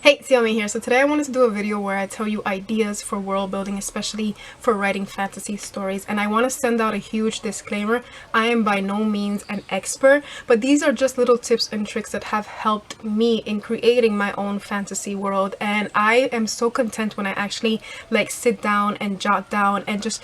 Hey, Xiaomi here. So today I wanted to do a video where I tell you ideas for world building, especially for writing fantasy stories. And I want to send out a huge disclaimer. I am by no means an expert, but these are just little tips and tricks that have helped me in creating my own fantasy world. And I am so content when I actually like sit down and jot down and just,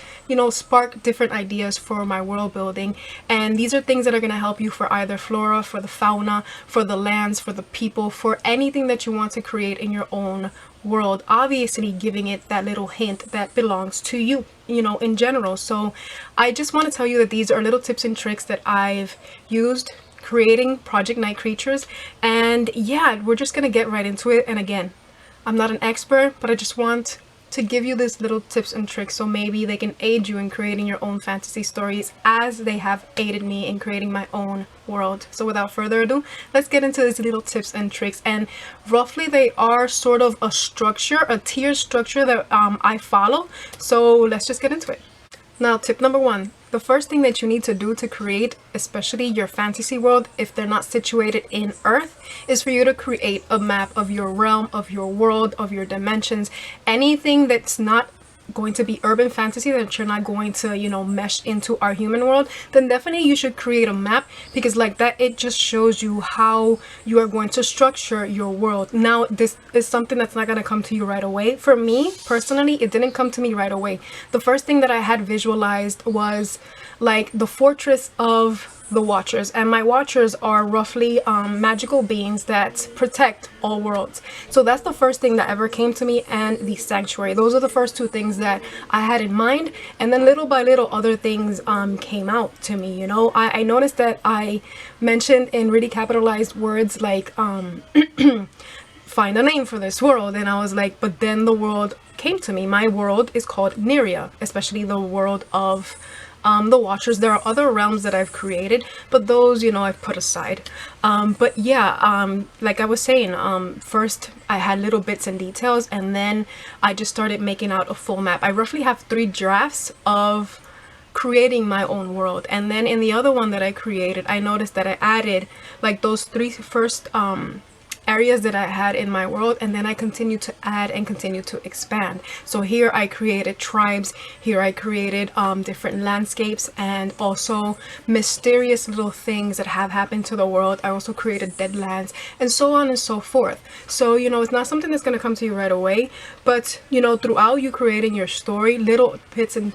spark different ideas for my world building. And these are things that are going to help you for either flora, for the fauna, for the lands, for the people, for anything that you want to create in your own world, obviously giving it that little hint that belongs to you, in general. So I just want to tell you that these are little tips and tricks that I've used creating Project Night creatures. And yeah, we're just gonna get right into it. And again, I'm not an expert, but I just want to give you these little tips and tricks so maybe they can aid you in creating your own fantasy stories as they have aided me in creating my own world. So without further ado, let's get into these little tips and tricks. And roughly they are sort of a structure, a tier structure that I follow. So let's just get into it. Now, tip number one. The first thing that you need to do to create, especially your fantasy world, if they're not situated in Earth, is for you to create a map of your realm, of your world, of your dimensions, anything that's not going to be urban fantasy, that you're not going to mesh into our human world, then definitely you should create a map, because like that it just shows you how you are going to structure your world. Now, this is something that's not going to come to you right away. For me personally, it didn't come to me right away. The first thing that I had visualized was like the fortress of the Watchers, and my Watchers are roughly magical beings that protect all worlds. So that's the first thing that ever came to me, and the sanctuary. Those are the first two things that I had in mind, and then little by little other things came out to me. I noticed that I mentioned in really capitalized words like find a name for this world, and I was like, but then the world came to me. My world is called Neria, especially the world of the Watchers. There are other realms that I've created, but those I've put aside. But yeah, like I was saying, first I had little bits and details, and then I just started making out a full map. I roughly have 3 drafts of creating my own world, and then in the other one that I created, I noticed that I added like those 3 first areas that I had in my world, and then I continued to add and continue to expand. So here I created tribes, here I created different landscapes, and also mysterious little things that have happened to the world. I also created deadlands, and so on and so forth. So it's not something that's going to come to you right away, but throughout you creating your story, little bits and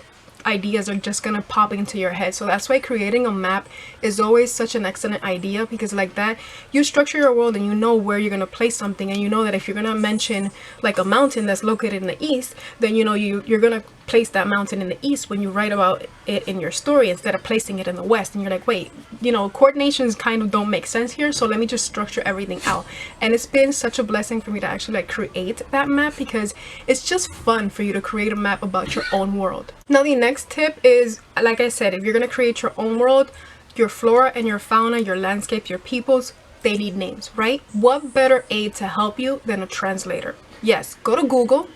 ideas are just gonna pop into your head. So that's why creating a map is always such an excellent idea, because like that you structure your world and you know where you're gonna place something, and you know that if you're gonna mention like a mountain that's located in the east, then you're gonna place that mountain in the east when you write about it in your story, instead of placing it in the west. And you're like, wait, coordinations kind of don't make sense here, so let me just structure everything out. And it's been such a blessing for me to actually like create that map, because it's just fun for you to create a map about your own world. Now, the next tip is, like I said, if you're gonna create your own world, your flora and your fauna, your landscape, your peoples, they need names, right? What better aid to help you than a translator? Yes, go to Google,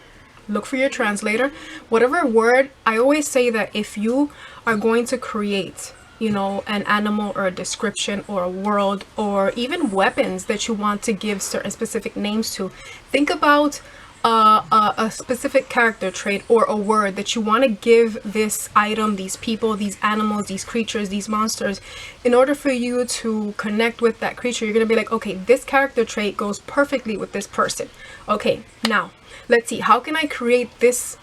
look for your translator, whatever word. I always say that if you are going to create an animal or a description or a world, or even weapons that you want to give certain specific names to, think about a specific character trait or a word that you want to give this item, these people, these animals, these creatures, these monsters. In order for you to connect with that creature, you're going to be like, okay, this character trait goes perfectly with this person. Okay, now let's see, how can I create this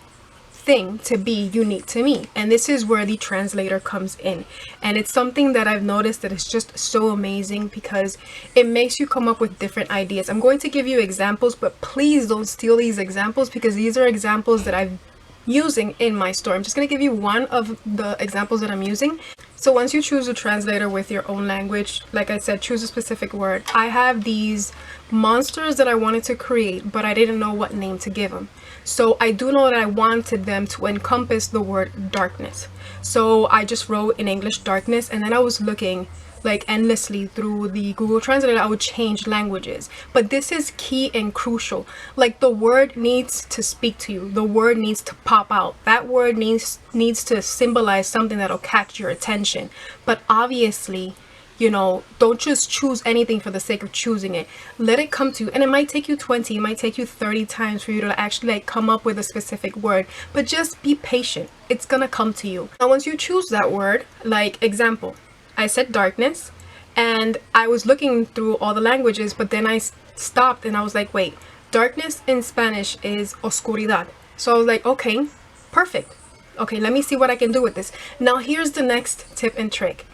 thing to be unique to me? And this is where the translator comes in, and it's something that I've noticed that is just so amazing, because it makes you come up with different ideas. I'm going to give you examples, but please don't steal these examples, because these are examples that I'm using in my story. I'm just going to give you one of the examples that I'm using. So once you choose a translator with your own language, like I said, choose a specific word. I have these monsters that I wanted to create, but I didn't know what name to give them. So I do know that I wanted them to encompass the word darkness. So I just wrote in English darkness, and then I was looking like endlessly through the Google Translator. I would change languages, but this is key and crucial. Like, the word needs to speak to you. The word needs to pop out. That word needs to symbolize something that'll catch your attention. But obviously You know, don't just choose anything for the sake of choosing it. Let it come to you. And it might take you 20, it might take you 30 times for you to actually like come up with a specific word, but just be patient. It's gonna come to you. Now, once you choose that word, like example, I said darkness, and I was looking through all the languages, but then I stopped and I was like, wait, darkness in Spanish is oscuridad. So I was like, okay, perfect. Okay, let me see what I can do with this. Now here's the next tip and trick.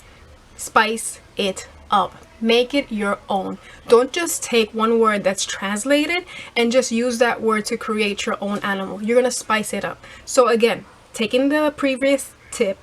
Spice it up. Make it your own. Don't just take one word that's translated and just use that word to create your own animal. You're gonna spice it up. So again, taking the previous tip,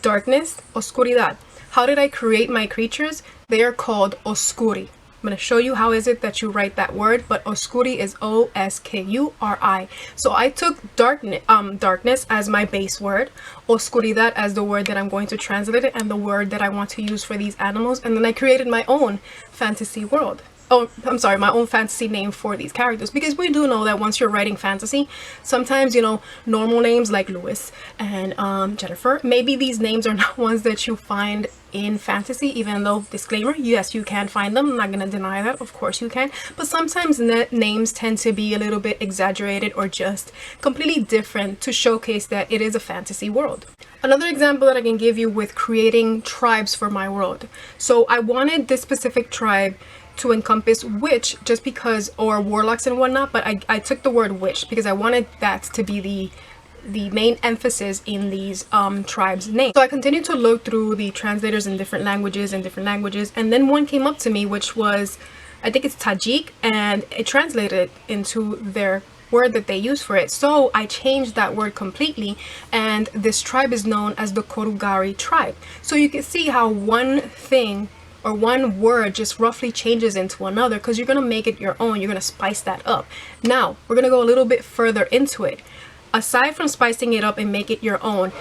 darkness, oscuridad. How did I create my creatures? They are called oscuri. I'm going to show you how is it that you write that word, but oscuri is O-S-K-U-R-I. So I took darkness as my base word, oscuridad as the word that I'm going to translate it, and the word that I want to use for these animals, and then I created my own fantasy world. Oh, I'm sorry, my own fantasy name for these characters, because we do know that once you're writing fantasy, sometimes, you know, normal names like Louis and Jennifer, maybe these names are not ones that you find in fantasy, even though, disclaimer, yes, you can find them. I'm not going to deny that. Of course you can. But sometimes names tend to be a little bit exaggerated or just completely different to showcase that it is a fantasy world. Another example that I can give you with creating tribes for my world. So I wanted this specific tribe to encompass witch, just because, or warlocks and whatnot, but I took the word witch because I wanted that to be the main emphasis in these tribes' names. So I continued to look through the translators in different languages, and then one came up to me, which was, I think it's Tajik, and it translated into their word that they use for it. So I changed that word completely, and this tribe is known as the Korugari tribe. So you can see how one thing or one word just roughly changes into another, because you're going to make it your own. You're going to spice that up. Now we're going to go a little bit further into it. Aside from spicing it up and make it your own,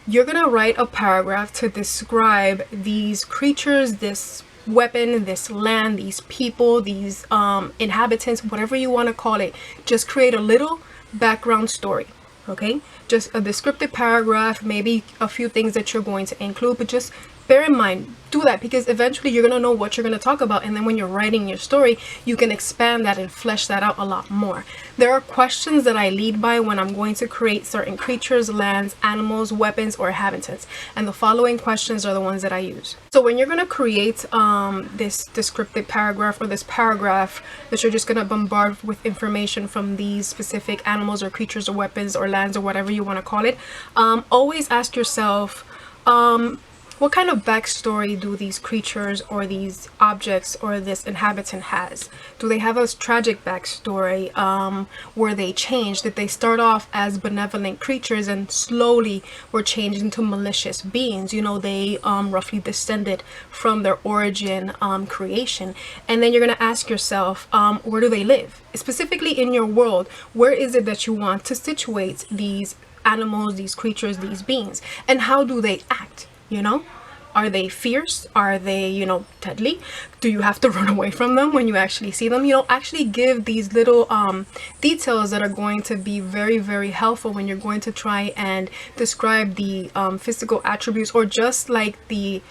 you're going to write a paragraph to describe these creatures, this weapon, this land, these people, these inhabitants, whatever you want to call it. Just create a little background story. Okay, just a descriptive paragraph, maybe a few things that you're going to include, but just bear in mind, do that, because eventually you're going to know what you're going to talk about, and then when you're writing your story, you can expand that and flesh that out a lot more. There are questions that I lead by when I'm going to create certain creatures, lands, animals, weapons, or inhabitants, and the following questions are the ones that I use. So when you're going to create this descriptive paragraph, or this paragraph that you're just going to bombard with information from these specific animals or creatures or weapons or lands or whatever you want to call it, always ask yourself, what kind of backstory do these creatures or these objects or this inhabitant has? Do they have a tragic backstory? Were they changed? Did they start off as benevolent creatures and slowly were changed into malicious beings? You know, they roughly descended from their origin creation. And then you're going to ask yourself, where do they live? Specifically in your world, where is it that you want to situate these animals, these creatures, these beings? And how do they act? You know, are they fierce? Are they, you know, deadly? Do you have to run away from them when you actually see them? You know, actually give these little details that are going to be very, very helpful when you're going to try and describe the physical attributes, or just like the,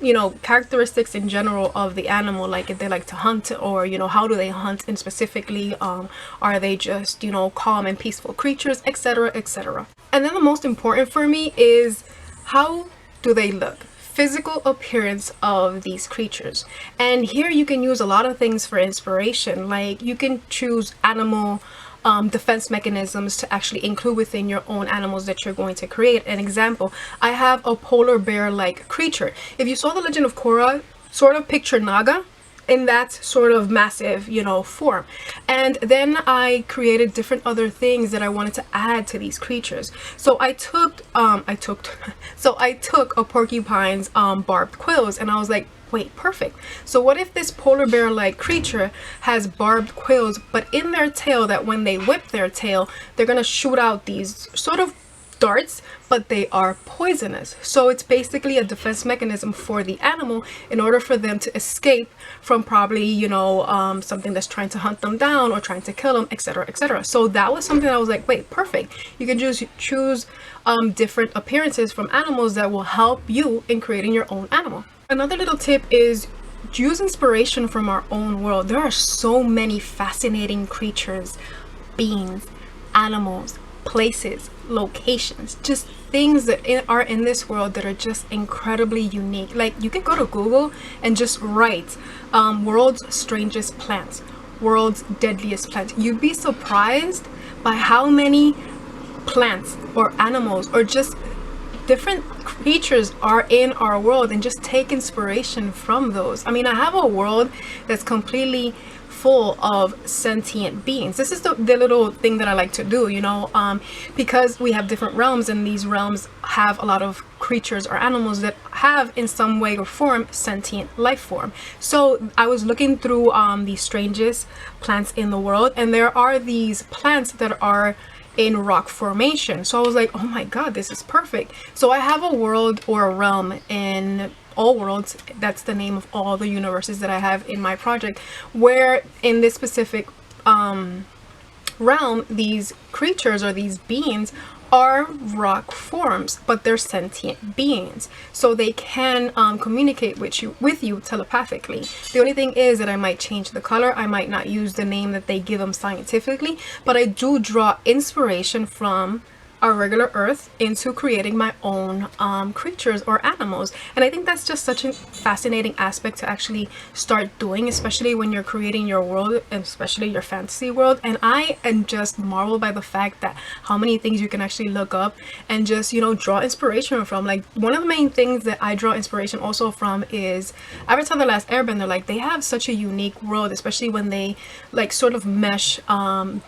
you know, characteristics in general of the animal, like if they like to hunt, or, you know, how do they hunt, and specifically are they just, you know, calm and peaceful creatures, etc., etc. And then the most important for me is, how do they look? Physical appearance of these creatures. And here you can use a lot of things for inspiration. Like you can choose animal defense mechanisms to actually include within your own animals that you're going to create. An example, I have a polar bear like creature. If you saw The Legend of Korra, sort of picture Naga in that sort of massive, you know, form. And then I created different other things that I wanted to add to these creatures. So I took a porcupine's barbed quills, and I was like, wait, perfect. So what if this polar bear like creature has barbed quills, but in their tail, that when they whip their tail, they're gonna shoot out these sort of darts, but they are poisonous. So it's basically a defense mechanism for the animal in order for them to escape from probably, you know, something that's trying to hunt them down or trying to kill them, etc., etc. So that was something I was like, wait, perfect. You can just choose different appearances from animals that will help you in creating your own animal. Another little tip is use inspiration from our own world. There are so many fascinating creatures, beings, animals, places, locations, just things that are in this world that are just incredibly unique. Like, you can go to Google and just write world's strangest plants, world's deadliest plants. You'd be surprised by how many plants or animals or just different creatures are in our world, and just take inspiration from those. I mean, I have a world that's completely full of sentient beings. This is the little thing that I like to do, you know, because we have different realms, and these realms have a lot of creatures or animals that have in some way or form sentient life form. So I was looking through the strangest plants in the world, and there are these plants that are in rock formation. So I was like, oh my god, this is perfect. So I have a world or a realm in all worlds, that's the name of all the universes that I have in my project, where in this specific realm, these creatures or these beings are rock forms, but they're sentient beings, so they can communicate with you telepathically. The only thing is that I might change the color, I might not use the name that they give them scientifically, but I do draw inspiration from our regular earth into creating my own creatures or animals. And I think that's just such a fascinating aspect to actually start doing, especially when you're creating your world, and especially your fantasy world. And I am just marveled by the fact that how many things you can actually look up and just, you know, draw inspiration from. Like, one of the main things that I draw inspiration also from is Avatar: The Last Airbender. Like, they have such a unique world, especially when they like sort of mesh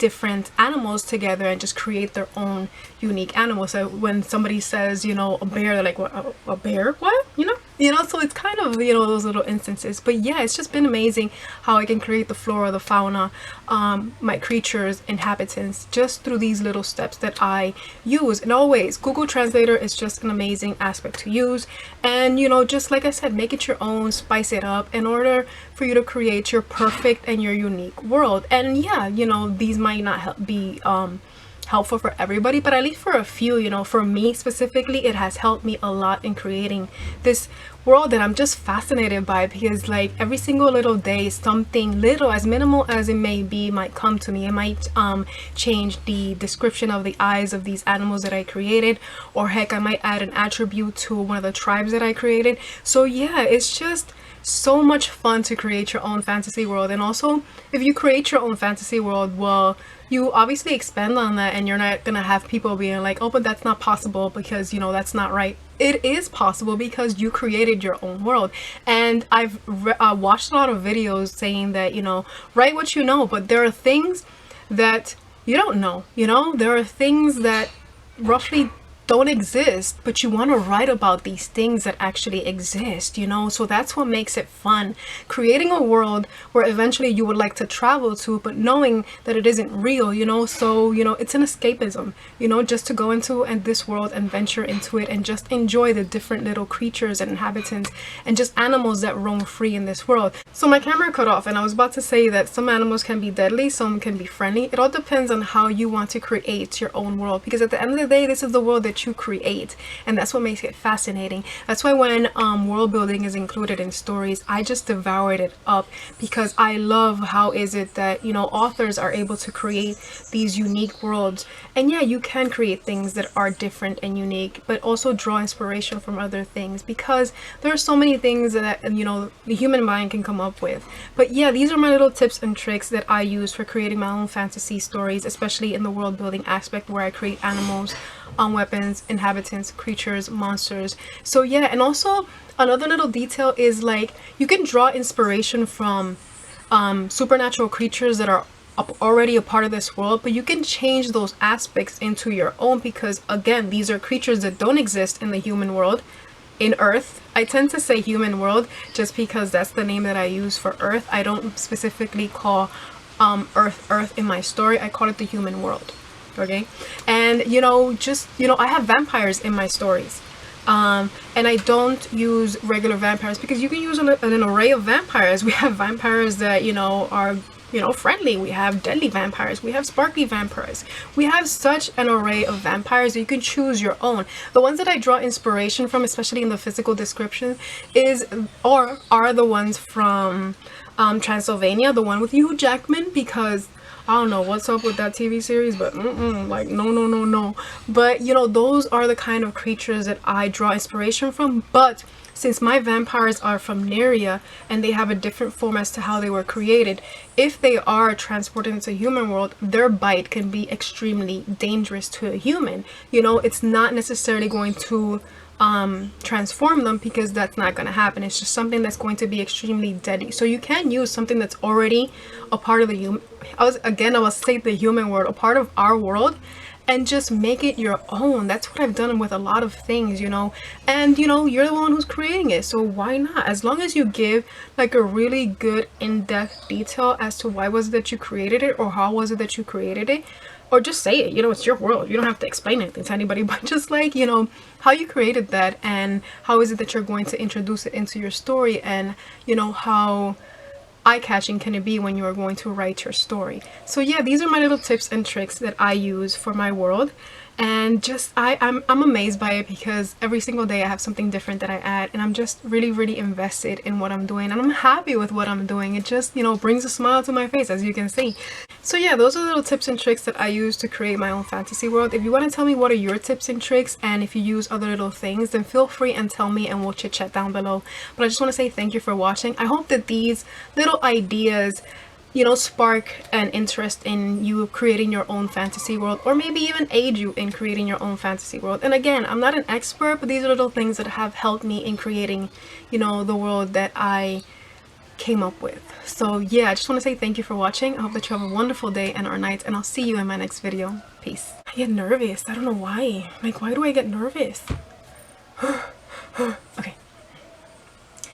different animals together and just create their own unique animal. So when somebody says, you know, a bear, they're like, what, a bear, what, you know, so it's kind of, you know, those little instances. But yeah, it's just been amazing how I can create the flora, the fauna, my creatures, inhabitants, just through these little steps that I use. And always, Google Translator is just an amazing aspect to use. And, you know, just like I said, make it your own, spice it up in order for you to create your perfect and your unique world. And yeah, you know, these might not be helpful for everybody, but at least for a few, you know, for me specifically, it has helped me a lot in creating this world that I'm just fascinated by, because like every single little day, something little, as minimal as it may be, might come to me. It might change the description of the eyes of these animals that I created, or heck, I might add an attribute to one of the tribes that I created. So yeah, it's just so much fun to create your own fantasy world. And also, if you create your own fantasy world, well, you obviously expand on that, and you're not gonna have people being like, oh, but that's not possible because, you know, that's not right. It is possible because you created your own world. And I've watched a lot of videos saying that, you know, write what you know, but there are things that you don't know, you know, there are things that roughly don't exist, but you want to write about these things that actually exist, you know. So that's what makes it fun, creating a world where eventually you would like to travel to, but knowing that it isn't real, you know. So, you know, it's an escapism, you know, just to go into this world and venture into it and just enjoy the different little creatures and inhabitants and just animals that roam free in this world. So my camera cut off, and I was about to say that some animals can be deadly, some can be friendly. It all depends on how you want to create your own world, because at the end of the day, this is the world that you create, and that's what makes it fascinating. That's why when world building is included in stories, I just devoured it up, because I love how is it that, you know, authors are able to create these unique worlds. And yeah, you can create things that are different and unique, but also draw inspiration from other things, because there are so many things that, you know, the human mind can come up with. But yeah, these are my little tips and tricks that I use for creating my own fantasy stories, especially in the world building aspect, where I create animals, weapons, inhabitants, creatures, monsters. So yeah, and also another little detail is like you can draw inspiration from supernatural creatures that are already a part of this world, but you can change those aspects into your own, because again, these are creatures that don't exist in the human world, in Earth. I tend to say human world just because that's the name that I use for Earth. I don't specifically call Earth in my story. I call it the human world. Okay, and you know, just, you know, I have vampires in my stories, and I don't use regular vampires because you can use an array of vampires. We have vampires that, you know, are you know, friendly, we have deadly vampires, we have sparkly vampires, we have such an array of vampires that you can choose your own. The ones that I draw inspiration from, especially in the physical description, are the ones from Transylvania, the one with Hugh Jackman, because I don't know what's up with that TV series, but like no. But you know, those are the kind of creatures that I draw inspiration from. But since my vampires are from Neria and they have a different form as to how they were created, if they are transported into the human world, their bite can be extremely dangerous to a human. You know, it's not necessarily going to transform them, because that's not going to happen. It's just something that's going to be extremely deadly. So you can use something that's already a part of the human, I was saying the human world, a part of our world, and just make it your own. That's what I've done with a lot of things, you know. And you know, you're the one who's creating it, so why not? As long as you give like a really good in-depth detail as to why was it that you created it, or how was it that you created it, or just say it, you know, it's your world. You don't have to explain anything to anybody, but just like, you know, how you created that, and how is it that you're going to introduce it into your story, and you know, how eye-catching can it be when you are going to write your story. So yeah, these are my little tips and tricks that I use for my world, and just I'm amazed by it, because every single day I have something different that I add, and I'm just really invested in what I'm doing, and I'm happy with what I'm doing. It just, you know, brings a smile to my face, as you can see. So yeah, those are little tips and tricks that I use to create my own fantasy world. If you want to tell me what are your tips and tricks, and if you use other little things, then feel free and tell me, and we'll chit chat down below. But I just want to say thank you for watching. I hope that these little ideas, you know, spark an interest in you creating your own fantasy world, or maybe even aid you in creating your own fantasy world. And again, I'm not an expert, but these are little things that have helped me in creating, you know, the world that I came up with. So yeah, I just want to say thank you for watching. I hope that you have a wonderful day and or night, and I'll see you in my next video. Peace. I get nervous. I don't know why. Like, why do I get nervous? Okay.